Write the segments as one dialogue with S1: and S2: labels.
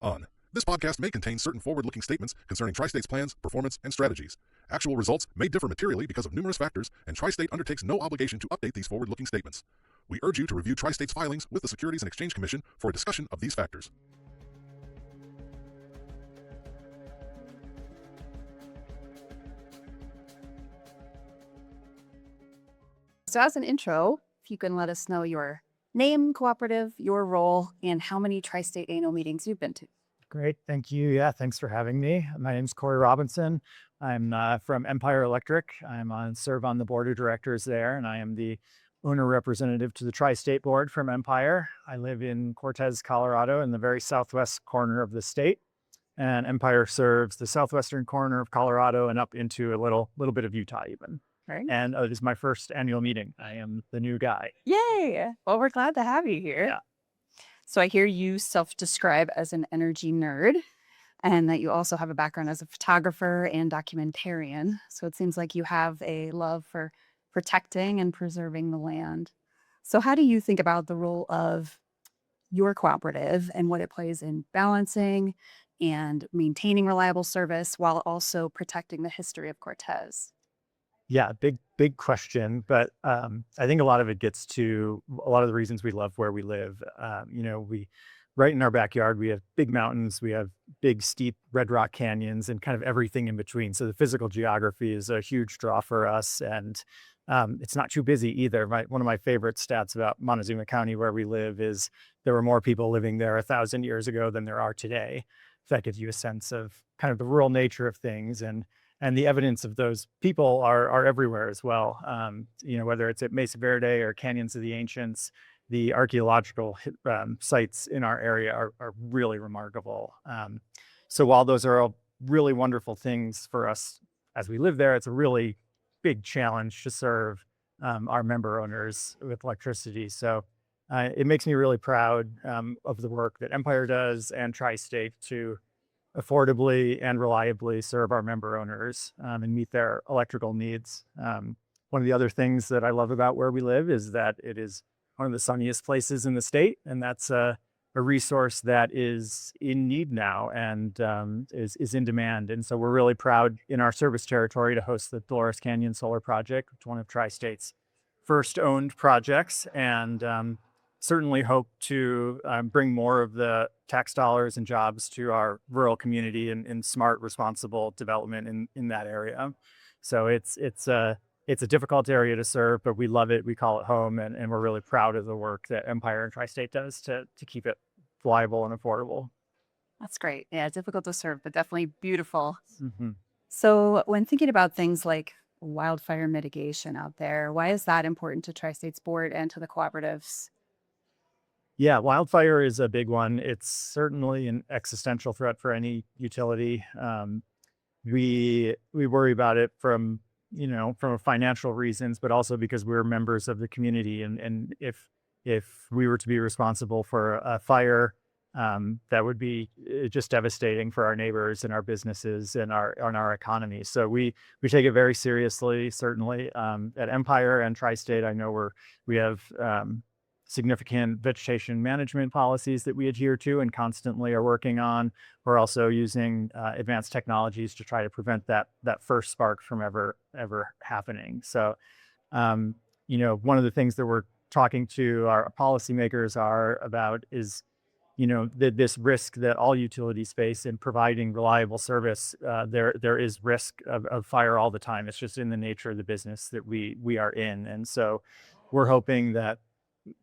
S1: on. This podcast may contain certain forward-looking statements concerning Tri-State's plans, performance, and strategies. Actual results may differ materially because of numerous factors, and Tri-State undertakes no obligation to update these forward-looking statements. We urge you to review Tri-State's filings with the Securities and Exchange Commission for a discussion of these factors.
S2: So as an intro, if you can let us know your name, cooperative, your role, and how many Tri-State annual meetings you've been to.
S3: Great. Thank you. Yeah, thanks for having me. My name's Corey Robinson. I'm from Empire Electric. Serve on the board of directors there, and I am the owner representative to the Tri-State Board from Empire. I live in Cortez, Colorado, in the very southwest corner of the state. And Empire serves the southwestern corner of Colorado and up into a little bit of Utah even.
S2: Right.
S3: And it is my first annual meeting. I am the new guy.
S2: Yay! Well, we're glad to have you here.
S3: Yeah.
S2: So I hear you self-describe as an energy nerd and that you also have a background as a photographer and documentarian. So it seems like you have a love for protecting and preserving the land. So how do you think about the role of your cooperative and what it plays in balancing and maintaining reliable service while also protecting the history of Cortez?
S3: Yeah, big question. But I think a lot of it gets to a lot of the reasons we love where we live. We right in our backyard, we have big mountains, we have big, steep red rock canyons and kind of everything in between. So the physical geography is a huge draw for us. And it's not too busy either. One of my favorite stats about Montezuma County, where we live, is there were more people living there 1,000 years ago than there are today. So that gives you a sense of kind of the rural nature of things. And the evidence of those people are everywhere as well. Whether it's at Mesa Verde or Canyons of the Ancients, the archaeological sites in our area are really remarkable. So while those are all really wonderful things for us as we live there, it's a really big challenge to serve our member owners with electricity. So it makes me really proud of the work that Empire does and Tri-State to affordably and reliably serve our member owners and meet their electrical needs. One of the other things that I love about where we live is that it is one of the sunniest places in the state, and that's a resource that is in need now and is in demand. And so we're really proud in our service territory to host the Dolores Canyon Solar Project, which is one of Tri-State's first owned projects, and certainly hope to bring more of the tax dollars and jobs to our rural community in smart, responsible development in that area. So it's a difficult area to serve, but we love it. We call it home, and we're really proud of the work that Empire and Tri-State does to keep it reliable and affordable.
S2: That's great. Yeah, difficult to serve, but definitely beautiful.
S3: Mm-hmm.
S2: So when thinking about things like wildfire mitigation out there, why is that important to Tri-State's board and to the cooperatives?
S3: Yeah, wildfire is a big one. It's certainly an existential threat for any utility. We worry about it from financial reasons, but also because we're members of the community. And if we were to be responsible for a fire, that would be just devastating for our neighbors and our businesses and our economy. So we take it very seriously. Certainly at Empire and Tri-State, I know we have significant vegetation management policies that we adhere to and constantly are working on. We're also using advanced technologies to try to prevent that first spark from ever happening. So, one of the things that we're talking to our policymakers about is, this risk that all utilities face in providing reliable service. There is risk of fire all the time. It's just in the nature of the business that we are in. And so we're hoping that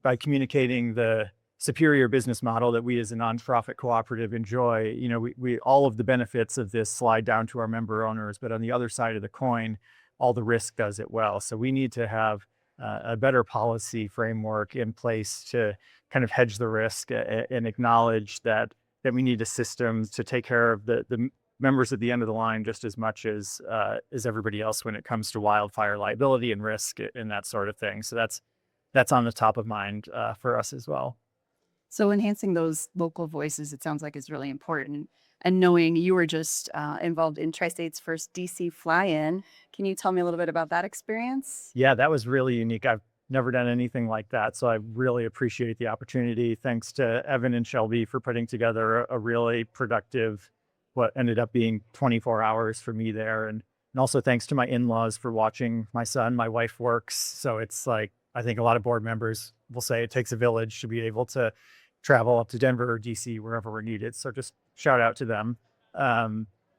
S3: by communicating the superior business model that we as a nonprofit cooperative enjoy, we all of the benefits of this slide down to our member owners, but on the other side of the coin, all the risk does it well. So we need to have a better policy framework in place to kind of hedge the risk and acknowledge that we need a system to take care of the members at the end of the line just as much as everybody else when it comes to wildfire liability and risk and that sort of thing. So that's on the top of mind for us as well.
S2: So enhancing those local voices, it sounds like, is really important. And knowing you were just involved in Tri-State's first DC fly-in, can you tell me a little bit about that experience?
S3: Yeah, that was really unique. I've never done anything like that. So I really appreciate the opportunity. Thanks to Evan and Shelby for putting together a really productive, what ended up being 24 hours for me there. And also thanks to my in-laws for watching my son. My wife works. So it's like, I think a lot of board members will say it takes a village to be able to travel up to Denver or DC, wherever we're needed. So just shout out to them.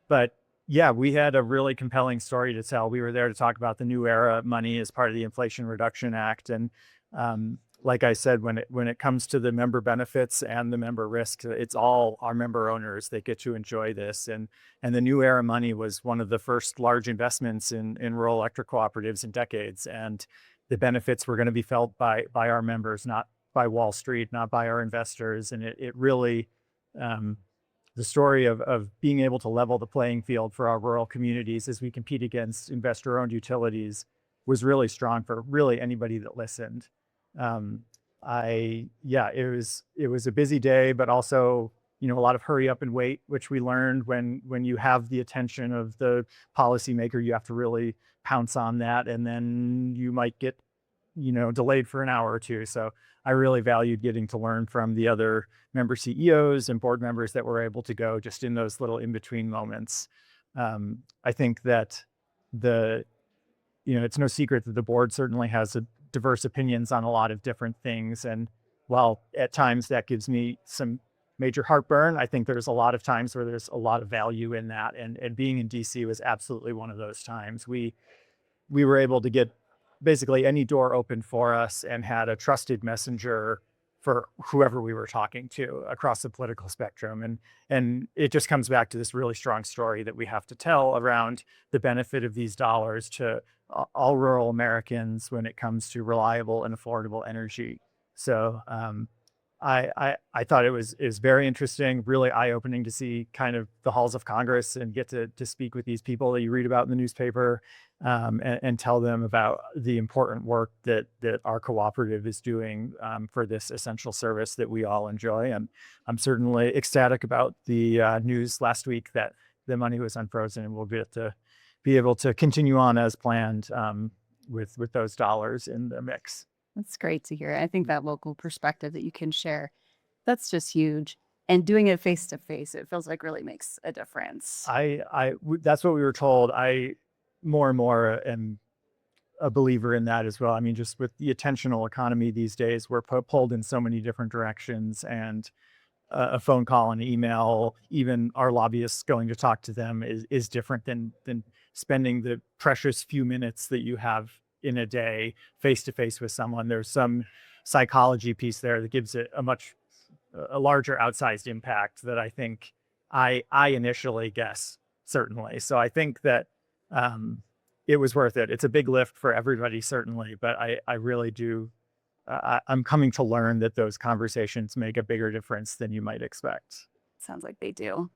S3: But yeah, we had a really compelling story to tell. We were there to talk about the New Era money as part of the Inflation Reduction Act. And like I said, when it comes to the member benefits and the member risk, it's all our member owners that get to enjoy this. And the New Era money was one of the first large investments in rural electric cooperatives in decades. And the benefits were going to be felt by our members, not by Wall Street, not by our investors. And it really, the story of being able to level the playing field for our rural communities as we compete against investor-owned utilities was really strong for really anybody that listened. It was a busy day, but also, a lot of hurry up and wait, which we learned when you have the attention of the policymaker, you have to really pounce on that, and then you might get, delayed for an hour or two. So I really valued getting to learn from the other member CEOs and board members that were able to go just in those little in-between moments. I think that it's no secret that the board certainly has diverse opinions on a lot of different things. And while at times that gives me some major heartburn, I think there's a lot of times where there's a lot of value in that. And being in DC was absolutely one of those times. We were able to get basically any door open for us and had a trusted messenger for whoever we were talking to across the political spectrum. And it just comes back to this really strong story that we have to tell around the benefit of these dollars to all rural Americans when it comes to reliable and affordable energy. So I thought it was very interesting, really eye-opening to see kind of the halls of Congress and get to speak with these people that you read about in the newspaper, and tell them about the important work that our cooperative is doing for this essential service that we all enjoy. And I'm certainly ecstatic about the news last week that the money was unfrozen and we'll get to be able to continue on as planned with those dollars in the mix.
S2: That's great to hear. I think that local perspective that you can share, that's just huge. And doing it face to face, it feels like really makes a difference.
S3: That's what we were told. I more and more am a believer in that as well. I mean, just with the attentional economy these days, we're pulled in so many different directions, and a phone call, an email, even our lobbyists going to talk to them is different than spending the precious few minutes that you have in a day face to face with someone. There's some psychology piece there that gives it a larger outsized impact that I think I initially guess, certainly. So I think that it was worth it. It's a big lift for everybody, certainly, but I really do. I'm coming to learn that those conversations make a bigger difference than you might expect.
S2: Sounds like they do.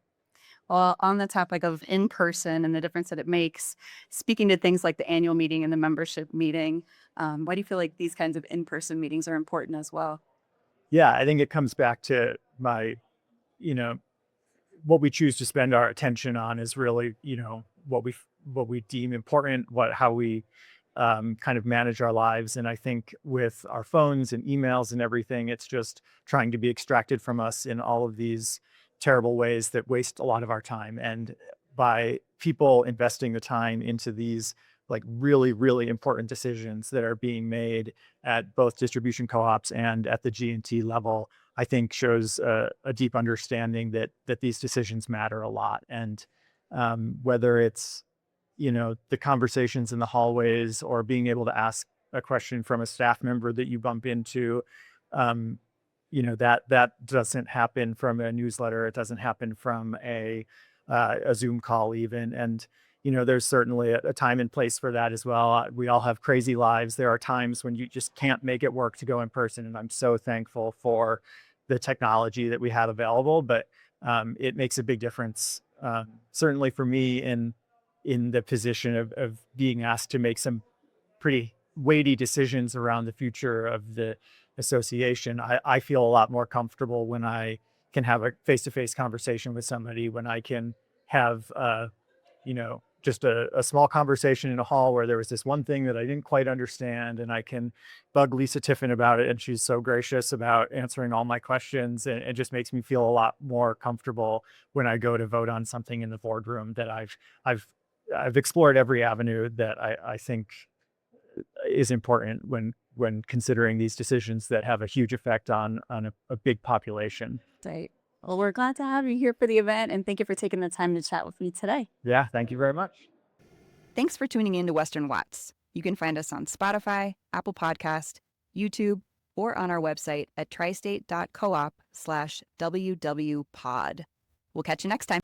S2: Well, on the topic of in person and the difference that it makes, speaking to things like the annual meeting and the membership meeting, why do you feel like these kinds of in person meetings are important as well?
S3: Yeah, I think it comes back to my, what we choose to spend our attention on is really, what we deem important, how we kind of manage our lives. And I think with our phones and emails and everything, it's just trying to be extracted from us in all of these terrible ways that waste a lot of our time. And by people investing the time into these like really, really important decisions that are being made at both distribution co-ops and at the G&T level, I think shows a deep understanding that these decisions matter a lot. And whether it's, the conversations in the hallways or being able to ask a question from a staff member that you bump into, that doesn't happen from a newsletter. It doesn't happen from a Zoom call even. And, there's certainly a time and place for that as well. We all have crazy lives. There are times when you just can't make it work to go in person. And I'm so thankful for the technology that we have available, but it makes a big difference. Certainly for me in the position of being asked to make some pretty weighty decisions around the future of the association. I feel a lot more comfortable when I can have a face-to-face conversation with somebody, when I can have, just a small conversation in a hall where there was this one thing that I didn't quite understand, and I can bug Lisa Tiffin about it, and she's so gracious about answering all my questions, and it just makes me feel a lot more comfortable when I go to vote on something in the boardroom, that I've explored every avenue that I think is important when considering these decisions that have a huge effect on a big population.
S4: Right. Well, we're glad to have you here for the event, and thank you for taking the time to chat with me today.
S3: Yeah, thank you very much.
S2: Thanks for tuning in to Western Watts. You can find us on Spotify, Apple Podcast, YouTube, or on our website at tristate.coop/WWPod. We'll catch you next time.